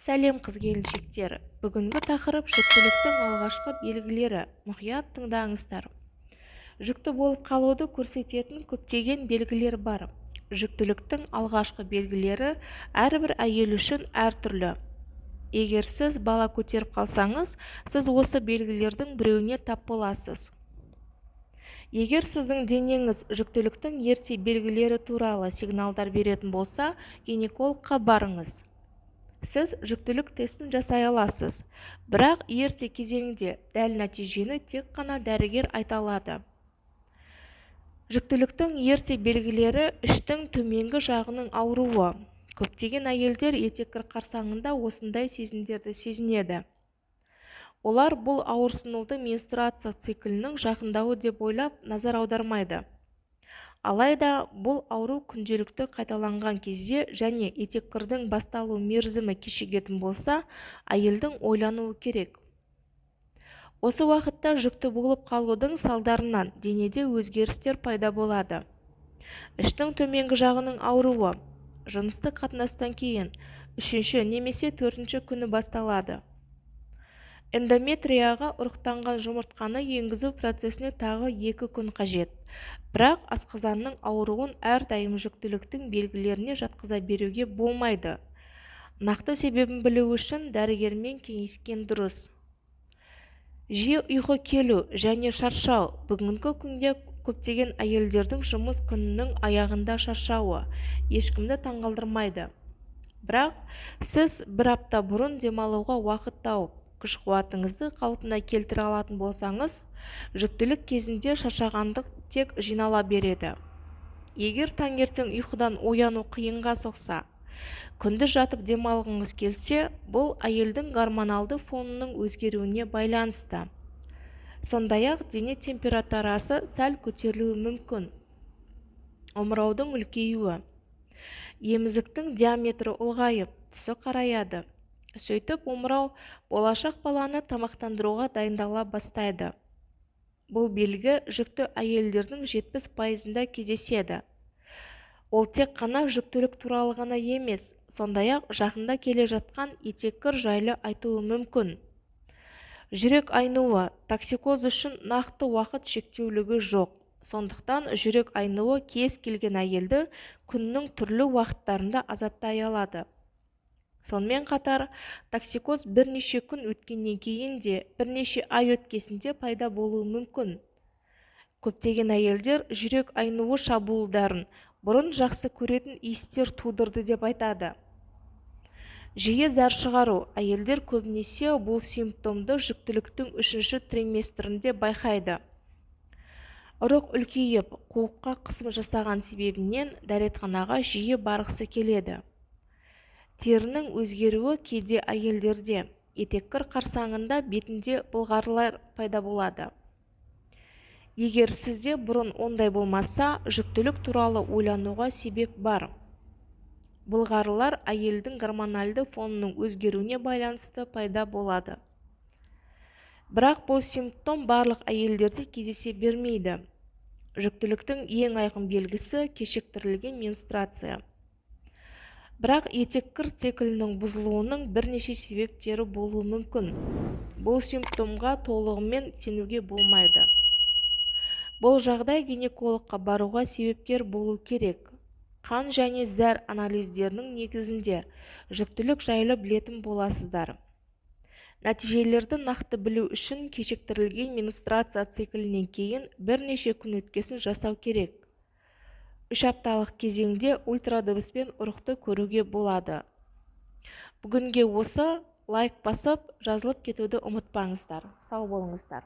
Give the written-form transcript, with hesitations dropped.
Сәлем қыз-келіншектер. Бүгінгі тақырып жүктіліктің алғашқы белгілері. Мұқият тыңдаңыздар. Жүкті болып қалуды көрсететін көптеген белгілер бар. Жүктіліктің алғашқы белгілері әрбір әйел үшін әртүрлі. Егер сіз бала көтеріп қалсаңыз, сіз осы белгілердің біреуіне тап боласыз. Егер сіздің денеңіз жүктіліктің ерте белгілері туралы сигналдар беретін болса, гинекологқа барыңыз. Сіз жүктілік тестін жасай аласыз, бірақ ерте кезеңде дәл нәтижені тек қана дәрігер айта алады. Жүктіліктің ерте белгілері іштің төменгі жағының ауруы. Көптеген әйелдер етеккір қарсаңында осындай сезімдерді сезінеді. Олар бұл ауырсынуды менструация циклінің жақындауы деп ойлап назар аудармайды. Алайда бұл ауру күнделікті қайталанған кезде және етеккірдің басталу мерзімі кешігетін болса, әйелдің ойлануы керек. Осы уақытта жүкті болып қалудың салдарынан денеде өзгерістер пайда болады. Іштің төменгі жағының ауруы жыныстық қатынастан кейін 3-ші немесе 4-ші күні басталады. Эндометрияға ұрықтанған жұмыртқаны енгізу процесіне тағы 2 күн қажет. Бірақ асқазанның ауруын әрдайым жүктіліктің белгілеріне жатқыза беруге болмайды. Нақты себебін білу үшін дәрігермен кеңескен дұрыс. Жиі ұйқы келу және шаршау. Бүгінгі күнде көптеген әйелдердің жұмыс күнінің аяғында шаршауы ешкімді таңғалдырмайды. Бірақ сіз бір апта бұрын демалуға уақыт тауып, күш-қуатыңызды қалпына келтіре алатын болсаңыз, жүктілік кезінде шаршағандық тек жинала береді. Егер таңертең ұйқыдан ояну қиынға соқса, күндіз жатып демалғыңыз келсе, бұл әйелдің гормоналды фонының өзгеруіне байланысты. Сондай-ақ дене температурасы сәл көтерілуі мүмкін. Омыраудың үлкеюі. Емізіктің диаметрі ұлғайып, түсі қараяды. Сөйтіп, омырау болашақ баланы тамақтандыруға дайындала бастайды. Бұл белгі жүкті әйелдердің 70%-ында кездеседі. Ол тек қана жүктілік туралы ғана емес, сондай-ақ жақында келе жатқан етеккір жайлы айтуы мүмкін. Жүрек айнуы. Токсикоз үшін нақты уақыт шектеулігі жоқ. Сондықтан жүрек айнуы кез келген әйелді күннің түрлі уақыттарында азаптай алады. Сонымен қатар, токсикоз бірнеше күн өткеннен кейін де бірнеше ай өткесінде пайда болуы мүмкін. Көптеген әйелдер жүрек айнуы шабуылдарын бұрын жақсы көретін иістер тудырды деп айтады. Жиі зар шығару. Әйелдер көбінесе бұл симптомды жүктіліктің 3-ші триместрінде байқайды. Ұрық үлкейіп, қуыққа қысым жасаған себебінен дәретханаға жиі барғысы келеді. Терінің өзгеруі кейде әйелдерде етеккір қарсаңында бетінде былғарылар пайда болады. Егер сізде бұрын ондай болмаса, жүктілік туралы ойлануға себеп бар. Былғарылар әйелдің гормональды фонының өзгеруіне байланысты пайда болады. Бірақ бұл симптом барлық әйелдерде кездесе бермейді. Жүктіліктің ең айқын белгісі кешіктірілген менструация. Бірақ етеккір циклінің бұзылуының бірнеше себептері болуы мүмкін. Бұл симптомға толығымен сенуге болмайды. Бұл жағдай гинекологқа баруға себепкер болу керек. Қан және зәр анализдерінің негізінде жүктілік жайлы білетін боласыздар. Нәтижелерді нақты білу үшін кешіктірілген менструация циклінен кейін бірнеше күн өткесін жасау керек. 3 апталық кезеңде ультрадыбыспен ұрықты көруге болады. Бүгінге осы. Лайк басып, жазылып кетуді ұмытпаңыздар. Сау болыңыздар.